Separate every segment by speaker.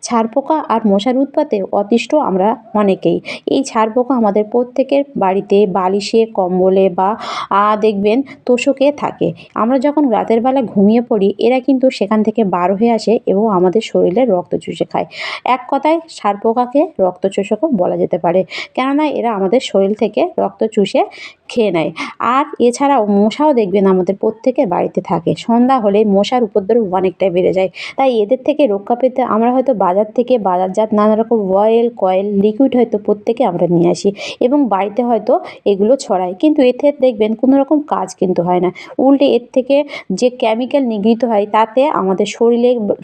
Speaker 1: ছার পোকা আর মশার উৎপাতে অতিষ্ঠ আমরা অনেকেই। এই ছার পোকা আমাদের প্রত্যেকের বাড়িতে বালিশে, কম্বলে বা দেখবেন তোশকে থাকে। আমরা যখন রাতের বেলা ঘুমিয়ে পড়ি এরা কিন্তু সেখান থেকে বার হয়ে আসে এবং আমাদের শরীরে রক্ত চুষে খায়। এক কথায় ছার পোকাকে রক্তচোষকও বলা যেতে পারে। কেননা এরা আমাদের শরীর থেকে রক্ত চুষে খেয়ে নেয়। আর এছাড়াও মশাও দেখবেন আমাদের প্রত্যেকের বাড়িতে থাকে। সন্ধ্যা হলেই মশার উপদ্রব অনেকটাই বেড়ে যায়। তাই এদের থেকে রক্ষা পেতে আমরা হয়তো বাজার থেকে বাজারজাত নানা রকম অয়েল, কয়েল, লিকুইড হয়তো প্রত্যেকে আমরা নিয়ে আসি এবং বাড়িতে হয়তো এগুলো ছড়াই। কিন্তু এতে দেখবেন কোনো রকম কাজ কিন্তু হয় না। উল্টে এর থেকে যে কেমিক্যাল নিগৃহীত হয় তাতে আমাদের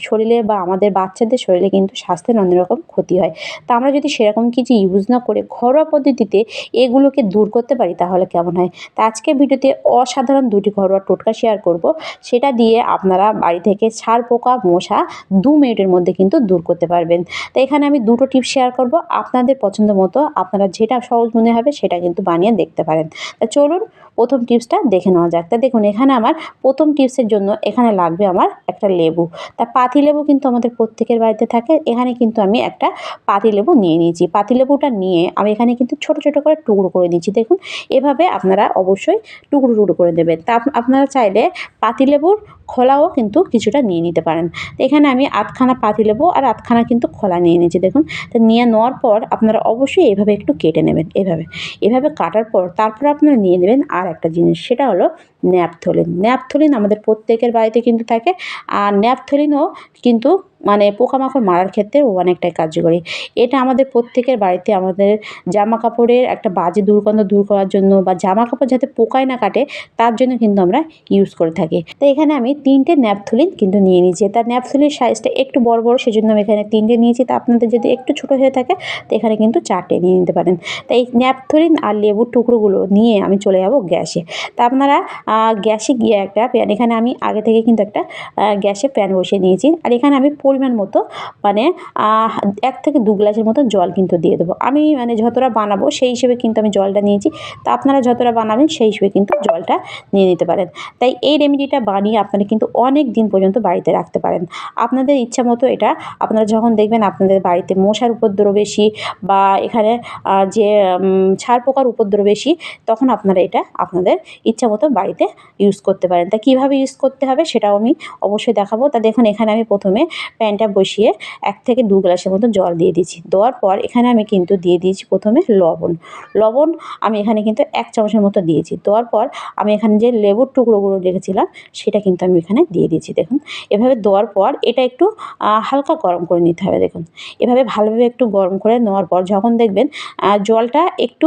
Speaker 1: শরীরে বা আমাদের বাচ্চাদের শরীরে কিন্তু স্বাস্থ্যের অনেক রকম ক্ষতি হয়। তা আমরা যদি সেরকম কিছু ইউজ না করে ঘরোয়া পদ্ধতিতে এগুলোকে দূর করতে পারি তাহলে কেমন হয়? তা আজকের ভিডিওতে অসাধারণ ২টি ঘরোয়া টোটকা শেয়ার করব। সেটা দিয়ে আপনারা বাড়ি থেকে ছার পোকা, মশা ২ মিনিটের মধ্যে কিন্তু দূর করতে পারবেন। তো এখানে আমি ২টো টিপস শেয়ার করব। আপনাদের পছন্দ মতো আপনারা যেটা সহজ মনে হবে সেটা কিন্তু বানিয়ে দেখতে পারেন। তা চলুন ১ম টিপসটা দেখে নেওয়া যাক। তা দেখুন এখানে আমার ১ম টিপসের জন্য এখানে লাগবে আমার একটা লেবু। তা পাতিলেবু কিন্তু আমাদের প্রত্যেকের বাড়িতে থাকে। এখানে কিন্তু আমি একটা পাতিলেবু নিয়ে নিয়েছি। পাতিলেবুটা নিয়ে আমি এখানে কিন্তু ছোট, ছোট করে টুকরো করে নিচ্ছি। দেখুন এভাবে আপনারা অবশ্যই টুকরো, টুকরো করে দেবেন। তা আপনারা চাইলে পাতিলেবুর খোলাও কিন্তু কিছুটা নিয়ে নিতে পারেন। তো এখানে আমি আধখানা পাতিলেবু আর আধখানা কিন্তু খোলা নিয়ে নিয়েছি দেখুন। তো নিয়ে নেওয়ার পর আপনারা অবশ্যই এভাবে একটু কেটে নেবেন এভাবে। এভাবে কাটার পর তারপর আপনারা নিয়ে নেবেন আর একটা জিনিস সেটা হলো ন্যাপথলিন। ন্যাপথলিন আমাদের প্রত্যেকের বাড়িতে কিন্তু থাকে। আর ন্যাপথলিনও কিন্তু মানে পোকামাকড় মারার ক্ষেত্রে অনেকটাই কার্যকরী। এটা আমাদের প্রত্যেকের বাড়িতে আমাদের জামাকাপড়ের একটা বাজে দুর্গন্ধ দূর করার জন্য বা জামাকাপড় যাতে পোকায় না কাটে তার জন্য কিন্তু আমরা ইউজ করে থাকি। তো এখানে আমি 3টে ন্যাপথলিন কিন্তু নিয়ে নিয়েছি। তার ন্যাপথলিনের সাইজটা একটু বড়, বড় সেজন্য আমি এখানে 3টে নিয়েছি। তা আপনাদের যদি একটু ছোট হয়ে থাকে তো এখানে কিন্তু 4টে নিয়ে নিতে পারেন। তো এই ন্যাপথলিন আর লেবুর টুকরোগুলো নিয়ে আমি চলে যাব গ্যাসে। তা আপনারা গ্যাসে গিয়ে একটা প্যান এখানে আমি আগে থেকে কিন্তু একটা গ্যাসে প্যান বসিয়ে নিয়েছি। আর এখানে আমি পরিমাণ মতো মানে ১ থেকে ২ গ্লাসের মতো জল কিন্তু দিয়ে দেবো। আমি মানে যতটা বানাবো সেই হিসেবে কিন্তু আমি জলটা নিয়েছি। তা আপনারা যতটা বানাবেন সেই হিসেবে কিন্তু জলটা নিয়ে নিতে পারেন। তাই এই রেমেডিটা বানিয়ে আপনারা কিন্তু অনেক দিন পর্যন্ত বাড়িতে রাখতে পারেন। আপনাদের ইচ্ছা মতো এটা আপনারা যখন দেখবেন আপনাদের বাড়িতে মশার উপদ্রব বেশি বা এখানে যে ছার পোকার উপদ্রব বেশি তখন আপনারা এটা আপনাদের ইচ্ছা মতো বাড়িতে ইউজ করতে পারেন। তা কীভাবে ইউজ করতে হবে সেটাও আমি অবশ্যই দেখাবো। তা দেখুন এখানে আমি প্রথমে প্যানটা বসিয়ে ১ থেকে ২ গ্লাসের মতো জল দিয়ে দিচ্ছি। দেওয়ার পর এখানে আমি কিন্তু দিয়ে দিয়েছি প্রথমে লবণ। লবণ আমি এখানে কিন্তু ১ চামচের মতো দিয়েছি। দেওয়ার পর আমি এখানে যে লেবুর টুকরোগুলো রেখেছিলাম সেটা কিন্তু আমি এখানে দিয়ে দিয়েছি দেখুন। এভাবে দেওয়ার পর এটা একটু হালকা গরম করে নিতে হবে দেখুন। এভাবে ভালোভাবে একটু গরম করে নেওয়ার পর যখন দেখবেন জলটা একটু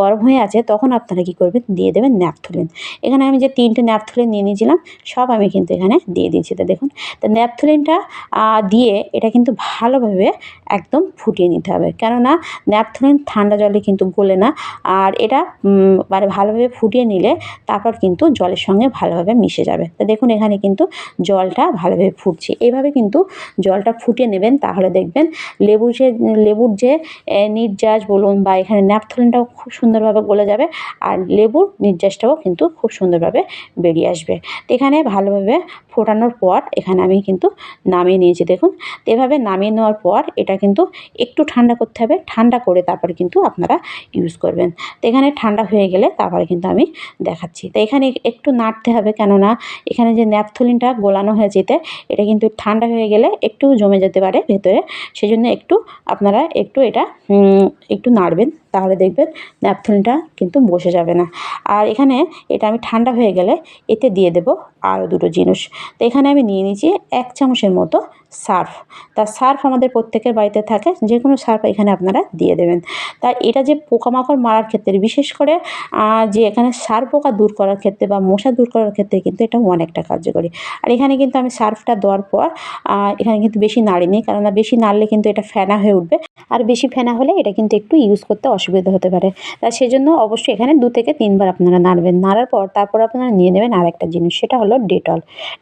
Speaker 1: গরম হয়ে আছে তখন আপনারা কী করবেন দিয়ে দেবেন ন্যাপথলিন। এখানে আমি যে 3টে ন্যাপথলিন নিয়ে নিয়েছিলাম সব আমি কিন্তু এখানে দিয়ে দিয়েছি। তো দেখুন তো ন্যাপথলিনটা দিয়ে এটা কিন্তু ভালোভাবে একদম ফুটিয়ে নিতে হবে। কেননা ন্যাপথলিন ঠান্ডা জলে কিন্তু গলে না। আর এটা মানে ভালোভাবে ফুটিয়ে নিলে তারপর কিন্তু জলের সঙ্গে ভালোভাবে মিশে যাবে। তো দেখুন এখানে কিন্তু জলটা ভালোভাবে ফুটছে। এভাবে কিন্তু জলটা ফুটিয়ে নেবেন তাহলে দেখবেন লেবুর যে নির্যাস বলুন বা এখানে ন্যাপথলিনটাও খুব সুন্দরভাবে গলে যাবে আর লেবুর নির্যাসটাও কিন্তু খুব সুন্দরভাবে বেরিয়ে আসবে। তো এখানে ভালোভাবে ফোটানোর পর এখানে আমি কিন্তু নামিয়ে নিয়েছি দেখুন। তো এভাবে নামিয়ে নেওয়ার পর এটা কিন্তু একটু ঠান্ডা করতে হবে। ঠান্ডা করে তারপরে কিন্তু আপনারা ইউজ করবেন। তো এখানে ঠান্ডা হয়ে গেলে তারপরে কিন্তু আমি দেখাচ্ছি। তো এখানে একটু নাড়তে হবে কেননা এখানে যে ন্যাপথলিনটা গোলানো হয়েছে এটা কিন্তু ঠান্ডা হয়ে গেলে একটু জমে যেতে পারে ভেতরে। সেজন্য একটু আপনারা একটু এটা একটু নাড়বেন তাহলে দেখবেন ন্যাপথলিনটা কিন্তু বসে যাবে না। আর এখানে এটা আমি ঠান্ডা হয়ে গেলে এতে দিয়ে দেবো আরও 2টো জিনিস। তো এখানে আমি নিয়ে নিয়েছি ১ চামচের মতো সার্ফ। তা সার্ফ আমাদের প্রত্যেকের বাড়িতে থাকে। যে কোনো সার্ফ এখানে আপনারা দিয়ে দেবেন। তা এটা যে পোকামাকড় মারার ক্ষেত্রে বিশেষ করে যে এখানে ছার পোকা দূর করার ক্ষেত্রে বা মশা দূর করার ক্ষেত্রে কিন্তু এটা অনেকটা কার্যকরী। আর এখানে কিন্তু আমি সার্ফটা দেওয়ার পর এখানে কিন্তু বেশি নাড়িনি কেননা বেশি নাড়লে কিন্তু এটা ফেনা হয়ে উঠবে। আর বেশি ফেনা হলে এটা কিন্তু একটু ইউজ করতে অসুবিধা হতে পারে। তা সেজন্য অবশ্যই এখানে ২ থেকে ৩ বার আপনারা নাড়বেন। নাড়ার পর তারপর আপনারা নিয়ে নেবেন আরেকটা জিনিস সেটা হলো হলো ডেটল।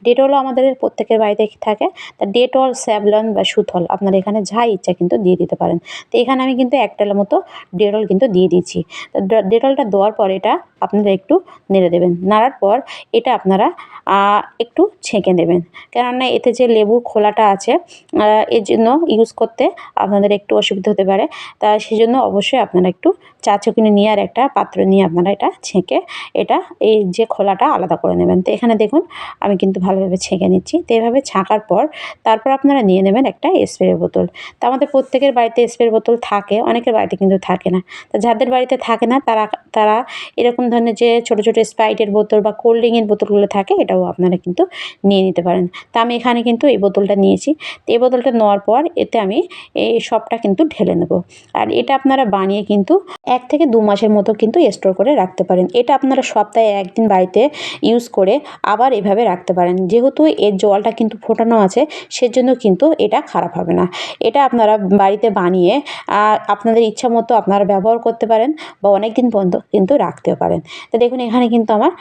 Speaker 1: ডেটলও আমাদের প্রত্যেকের বাড়িতে থাকে। তা ডেটল, স্যাভলন বা সুথল আপনারা এখানে যা ইচ্ছা কিন্তু দিয়ে দিতে পারেন। তো এখানে আমি কিন্তু 1 টেলার মতো ডেটল কিন্তু দিয়ে দিচ্ছি। তো ডেটলটা দেওয়ার পর এটা আপনারা একটু নেড়ে দেবেন। নাড়ার পর এটা আপনারা একটু ছেঁকে নেবেন, কেননা এতে যে লেবুর খোলাটা আছে এর জন্য ইউজ করতে আপনাদের একটু অসুবিধা হতে পারে। তা সেজন্য অবশ্যই আপনারা একটু চা ছাঁকুনি নিয়ে আর একটা পাত্র নিয়ে আপনারা এটা ছেঁকে এটা এই যে খোলাটা আলাদা করে নেবেন। তো এখানে দেখুন আমি কিন্তু ভালোভাবে ছেঁকে নিচ্ছি। তো এভাবে ছাঁকার পর তারপর আপনারা নিয়ে নেবেন একটা স্প্রে বোতল। তো আমাদের প্রত্যেকের বাড়িতে স্প্রে বোতল থাকে, অনেকের বাড়িতে কিন্তু থাকে না। তো যাদের বাড়িতে থাকে না তারা তারা এরকম ধরনের যে ছোটো ছোটো স্প্রাইটের বোতল বা কোল্ড ড্রিঙ্কের বোতলগুলো থাকে এটাও আপনারা কিন্তু নিয়ে নিতে পারেন। তা আমি এখানে কিন্তু এই বোতলটা নিয়েছি। তো এই বোতলটা নেওয়ার পর এতে আমি এই সবটা কিন্তু ঢেলে নেব। আর এটা আপনারা বানিয়ে কিন্তু 1 থেকে 2 মাসের মতো কিন্তু স্টোর করে রাখতে পারেন। এটা আপনারা সপ্তাহে 1 দিন বাড়িতে ইউজ করে আবার এভাবে রাখতে পারেন। যেহেতু এর জলটা কিন্তু ফোটানো আছে সেজন্য কিন্তু এটা খারাপ হবে না। এটা আপনারা বাড়িতে বানিয়ে আপনাদের ইচ্ছা মতো আপনারা ব্যবহার করতে পারেন বা অনেক দিন পর্যন্ত কিন্তু রাখতেও পারেন। তো দেখুন এখানে কিন্তু আমার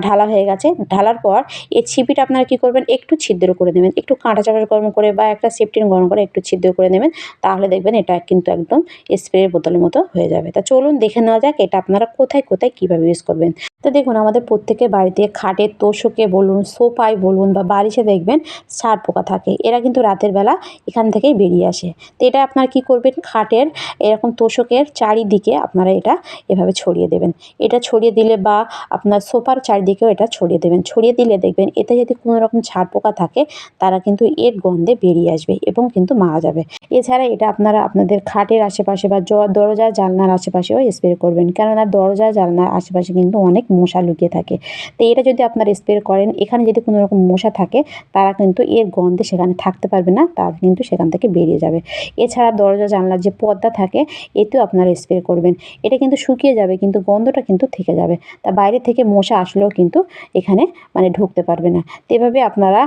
Speaker 1: ঢালা হয়ে গেছে। ঢালার পর এই ছিপিটা আপনারা কী করবেন, একটু ছিদ্র করে দেবেন। একটু কাঁটা চামচ গরম করে বা একটা সেফটিন গরম করে একটু ছিদ্র করে নেবেন। তাহলে দেখবেন এটা কিন্তু একদম স্প্রে বোতলের মতো হয়ে যাবে। তা চলুন দেখে নেওয়া যাক এটা আপনারা কোথায় কোথায় কীভাবে ইউজ করবেন। তো দেখুন আমাদের প্রত্যেকের বাড়িতে খাটের তোশকে বলুন, সোফায় বলুন বা বালিশে দেখবেন ছাড় পোকা থাকে। এরা কিন্তু রাতের বেলা এখান থেকেই বেরিয়ে আসে। তো এটা আপনারা কী করবেন, খাটের এরকম তোশকের চারিদিকে আপনারা এটা এভাবে ছড়িয়ে দেবেন। এটা ছড়িয়ে দিলে বা আপনার সোফার চারিদিকেও এটা ছড়িয়ে দেবেন। ছড়িয়ে দিলে দেখবেন এতে যদি কোনো রকম ছাড় পোকা থাকে তারা কিন্তু এর গন্ধে বেরিয়ে আসবে এবং কিন্তু মারা যাবে। এছাড়া এটা আপনারা আপনাদের খাটের আশেপাশে বা দরজা জানলার আশেপাশেও স্প্রে করবেন, কেননা দরজা জানলার আশেপাশে কিন্তু অনেক মশা লুকিয়ে থাকে। তো এটা যদি আপনারা স্প্রে করেন, এখানে যদি কোনো রকম মশা থাকে তারা কিন্তু এর গন্ধে সেখানে থাকতে পারবে না, তারা কিন্তু সেখান থেকে বেরিয়ে যাবে। এছাড়া দরজা জানলার যে পর্দা থাকে এতেও আপনারা স্প্রে করবেন। এটা কিন্তু শুকিয়ে যাবে কিন্তু গন্ধটা কিন্তু থেকে যাবে। তা বাইরে থেকে মশা আসলেও কিন্তু এখানে মানে ঢুকতে পারবে না। তো এভাবে আপনারা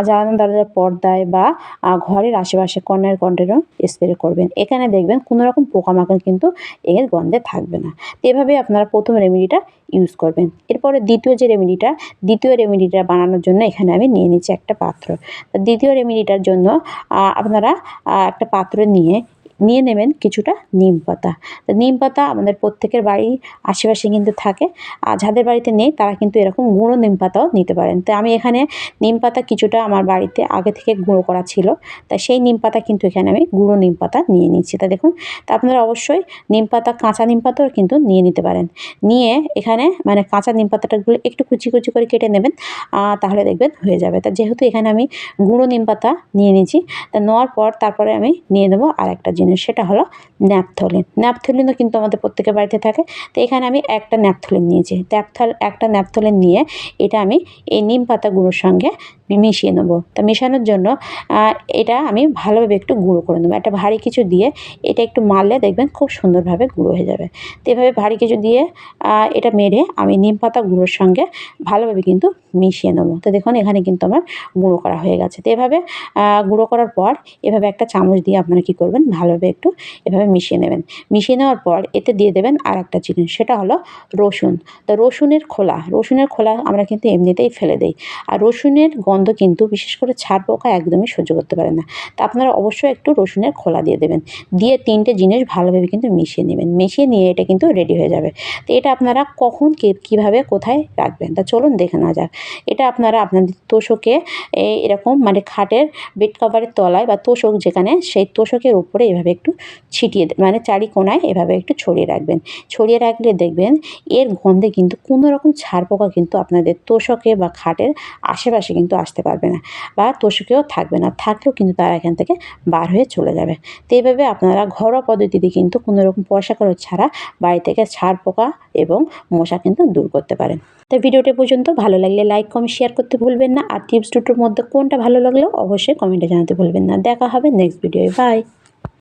Speaker 1: জানালা দরজার পর্দায় বা ঘরের আশেপাশে কর্নারেও স্প্রে করবেন। এখানে দেখবেন কোনো রকম পোকামাকড় কিন্তু এর গন্ধে থাকবে না। তো এভাবে আপনারা প্রথম রেমেডিটা ইউজ করবেন। এরপরে দ্বিতীয় রেমেডিটা বানানোর জন্য এখানে আমি নিয়ে নিচ্ছি একটা পাত্র। দ্বিতীয় রেমেডিটার জন্য আপনারা একটা পাত্র নিয়ে নেবেন কিছুটা নিম পাতা। তো নিম পাতা আমাদের প্রত্যেকের বাড়ির আশেপাশে কিন্তু থাকে। আর যাদের বাড়িতে নেই তারা কিন্তু এরকম গুঁড়ো নিম পাতাও নিতে পারেন। তো আমি এখানে নিম পাতা কিছুটা আমার বাড়িতে আগে থেকে গুঁড়ো করা ছিল। তা সেই নিম পাতা কিন্তু এখানে আমি গুঁড়ো নিম পাতা নিয়ে নিচ্ছি। তা দেখুন, তা আপনারা অবশ্যই নিম পাতা, কাঁচা নিম পাতাও কিন্তু নিয়ে নিতে পারেন। নিয়ে এখানে মানে কাঁচা নিম পাতাটাগুলো একটু কুচি কুচি করে কেটে নেবেন, তাহলে দেখবেন হয়ে যাবে। তা যেহেতু এখানে আমি গুঁড়ো নিম পাতা নিয়ে নিয়েছি, তা নেওয়ার পর তারপরে আমি নিয়ে নেবো আরেকটা জিনিস, সেটা হলো ন্যাপথলিন। ন্যাপথলিনও কিন্তু আমাদের প্রত্যেকের বাড়িতে থাকে। তো এখানে আমি একটা ন্যাপথলিন নিয়েছি। একটা ন্যাপথলিন নিয়ে এটা আমি এই নিম পাতাগুলোর সঙ্গে মিশিয়ে নেবো। তা মেশানোর জন্য এটা আমি ভালোভাবে একটু গুঁড়ো করে নেবো। একটা ভারী কিছু দিয়ে এটা একটু মারলে দেখবেন খুব সুন্দরভাবে গুঁড়ো হয়ে যাবে। তো এভাবে ভারী কিছু দিয়ে এটা মেরে আমি নিম পাতা গুঁড়োর সঙ্গে ভালোভাবে কিন্তু মিশিয়ে নেবো। তো দেখুন এখানে কিন্তু আমার গুঁড়ো করা হয়ে গেছে। তো এভাবে গুঁড়ো করার পর এভাবে একটা চামচ দিয়ে আপনারা কী করবেন, ভালোভাবে একটু এভাবে মিশিয়ে নেবেন। মিশিয়ে নেওয়ার পর এতে দিয়ে দেবেন আর একটা জিনিস, সেটা হলো রসুন। তো রসুনের খোলা আমরা কিন্তু এমনিতেই ফেলে দেই। আর রসুনের গন্ধ কিন্তু বিশেষ করে ছাড় পোকা একদমই সহ্য করতে পারে না। তো আপনারা অবশ্যই একটু রসুনের খোলা দিয়ে দেবেন। দিয়ে 3টে জিনিস ভালোভাবে কিন্তু মিশিয়ে নেবেন। মিশিয়ে নিয়ে এটা কিন্তু রেডি হয়ে যাবে। তো এটা আপনারা কখন কীভাবে কোথায় রাখবেন, তা চলুন দেখে নেওয়া যাক। এটা আপনারা আপনাদের তোশকে এরকম মানে খাটের বেড কভারের তলায় বা তোশক যেখানে, সেই তোশকের উপরে এভাবে একটু ছিটিয়ে মানে চারি কোণায় এভাবে একটু ছড়িয়ে রাখবেন। ছড়িয়ে রাখলে দেখবেন এর গন্ধে কিন্তু কোনো রকম ছাড় পোকা কিন্তু আপনাদের তোশকে বা খাটের আশেপাশে কিন্তু আসতে পারবে না, বা তোশকেও থাকবে না। থাকলেও কিন্তু তারা এখান থেকে বার হয়ে চলে যাবে। তো এইভাবে আপনারা ঘরোয়া পদ্ধতিতে কিন্তু কোনো রকম পয়সা খরচ ছাড়া বাড়ি থেকে ছাড় পোকা এবং মশা কিন্তু দূর করতে পারেন। তো ভিডিওটি পর্যন্ত ভালো লাগলে লাইক, কমেন্ট, শেয়ার করতে ভুলবেন না। আর টিপস দুটোর মধ্যে কোনটা ভালো লাগলো অবশ্যই কমেন্টে জানাতে ভুলবেন না। দেখা হবে নেক্সট ভিডিওয়। বাই।